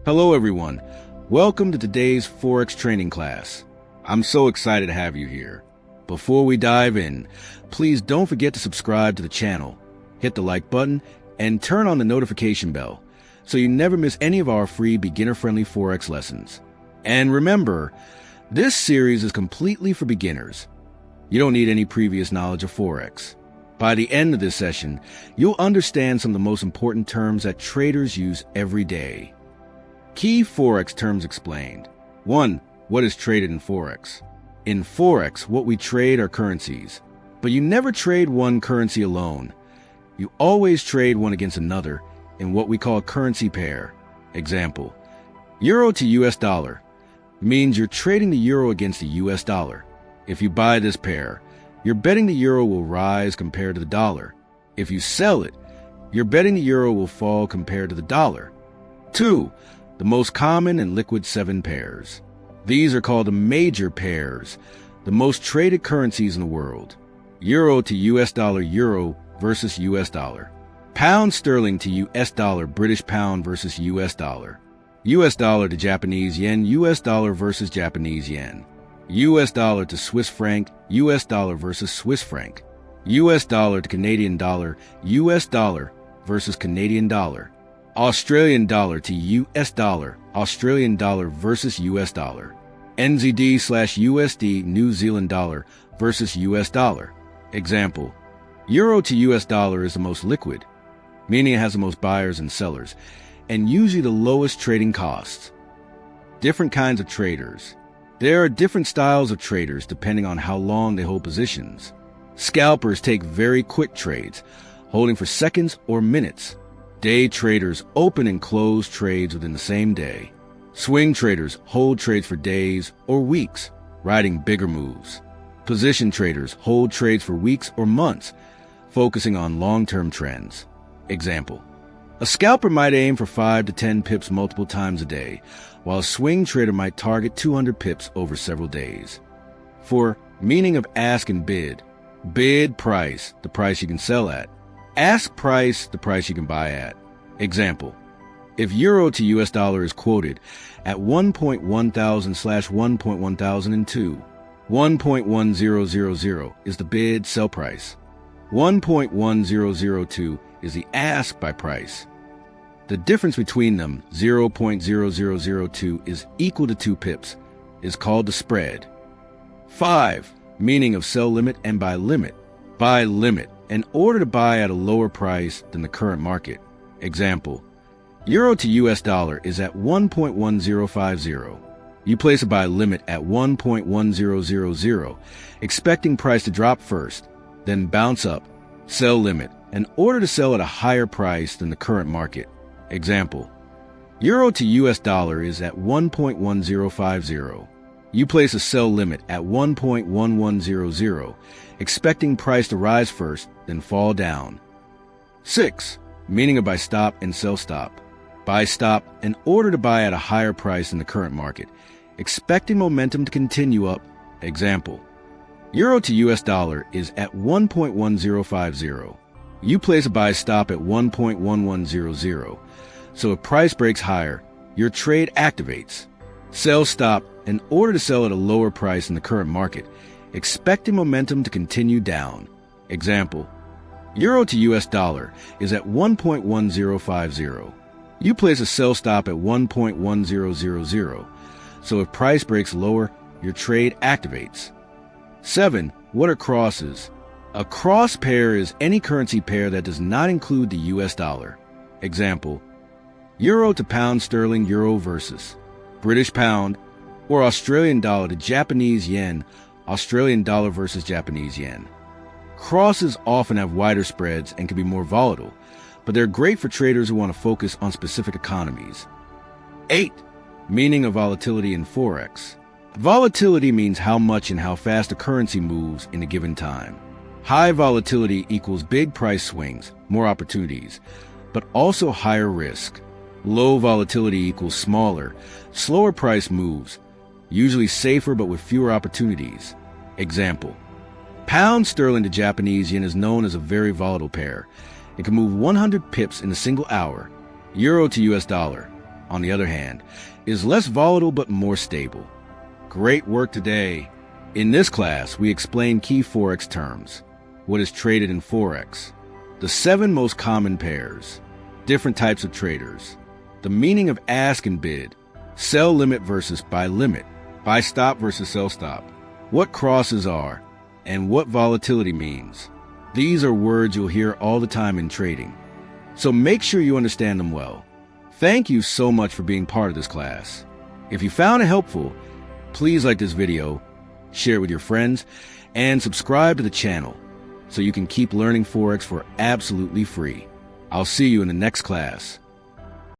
Hello everyone, welcome to today's Forex training class. I'm so excited to have you here. Before we dive in, please don't forget to subscribe to the channel, hit the like button, and turn on the notification bell so you never miss any of our free beginner-friendly Forex lessons. And remember, this series is completely for beginners. You don't need any previous knowledge of Forex. By the end of this session, you'll understand some of the most important terms that traders use every day. Key Forex terms explained. 1. What is traded in Forex? In Forex, what we trade are currencies. But you never trade one currency alone. You always trade one against another in what we call a currency pair. Example, Euro to US dollar means you're trading the euro against the US dollar. If you buy this pair, you're betting the euro will rise compared to the dollar. If you sell it, you're betting the euro will fall compared to the dollar. 2. The most common and liquid 7 pairs. These are called the major pairs, the most traded currencies in the world. Euro to US dollar euro versus US dollar. Pound sterling to US dollar British pound versus US dollar. US dollar to Japanese yen US dollar versus Japanese yen. US dollar to Swiss franc US dollar versus Swiss franc. US dollar to Canadian dollar US dollar versus Canadian dollar. Australian dollar to US dollar, Australian dollar versus US dollar. NZD/USD, New Zealand dollar versus US dollar. Example, Euro to US dollar is the most liquid, meaning it has the most buyers and sellers, and usually the lowest trading costs. Different kinds of traders. There are different styles of traders depending on how long they hold positions. Scalpers take very quick trades, holding for seconds or minutes. Day traders open and close trades within the same day. Swing traders hold trades for days or weeks, riding bigger moves. Position traders hold trades for weeks or months, focusing on long-term trends. Example, a scalper might aim for 5 to 10 pips multiple times a day, while a swing trader might target 200 pips over several days. 4. Meaning of ask and bid. Bid price, the price you can sell at. Ask price, the price you can buy at. Example, if euro to US dollar is quoted at 1.1000/1.1002, 1.1000 is the bid sell price. 1.1002 is the ask by price. The difference between them, 0.0002, is equal to 2 pips, is called the spread. 5. Meaning of sell limit and buy limit. Buy limit, in order to buy at a lower price than the current market. Example, Euro to US dollar is at 1.1050. You place a buy limit at 1.1000, expecting price to drop first, then bounce up. Sell limit, in order to sell at a higher price than the current market. Example, Euro to US dollar is at 1.1050. You place a sell limit at 1.1100, expecting price to rise first, then fall down. 6. Meaning of buy stop and sell stop. Buy stop, in order to buy at a higher price than the current market, expecting momentum to continue up. Example, Euro to US dollar is at 1.1050. You place a buy stop at 1.1100, so if price breaks higher, your trade activates. Sell stop, in order to sell at a lower price than the current market, expecting momentum to continue down. Example, Euro to US dollar is at 1.1050. You place a sell stop at 1.1000, so if price breaks lower, your trade activates. 7. What are crosses? A cross pair is any currency pair that does not include the US dollar. Example, Euro to pound sterling euro versus British pound, or Australian dollar to Japanese yen, Australian dollar versus Japanese yen. Crosses often have wider spreads and can be more volatile, but they're great for traders who want to focus on specific economies. 8. Meaning of volatility in Forex. Volatility means how much and how fast a currency moves in a given time. High volatility equals big price swings, more opportunities, but also higher risk. Low volatility equals smaller, slower price moves, usually safer but with fewer opportunities. Example, pound sterling to Japanese yen is known as a very volatile pair. It can move 100 pips in a single hour. Euro to US dollar. on the other hand, is less volatile but more stable. Great work today! In this class, we explain key Forex terms, what is traded in Forex, the 7 most common pairs, different types of traders, the meaning of ask and bid, sell limit versus buy limit, buy stop versus sell stop, what crosses are, and what volatility means. These are words you'll hear all the time in trading, so make sure you understand them well. Thank you so much for being part of this class. If you found it helpful, please like this video, share it with your friends, and subscribe to the channel so you can keep learning Forex for absolutely free. I'll see you in the next class.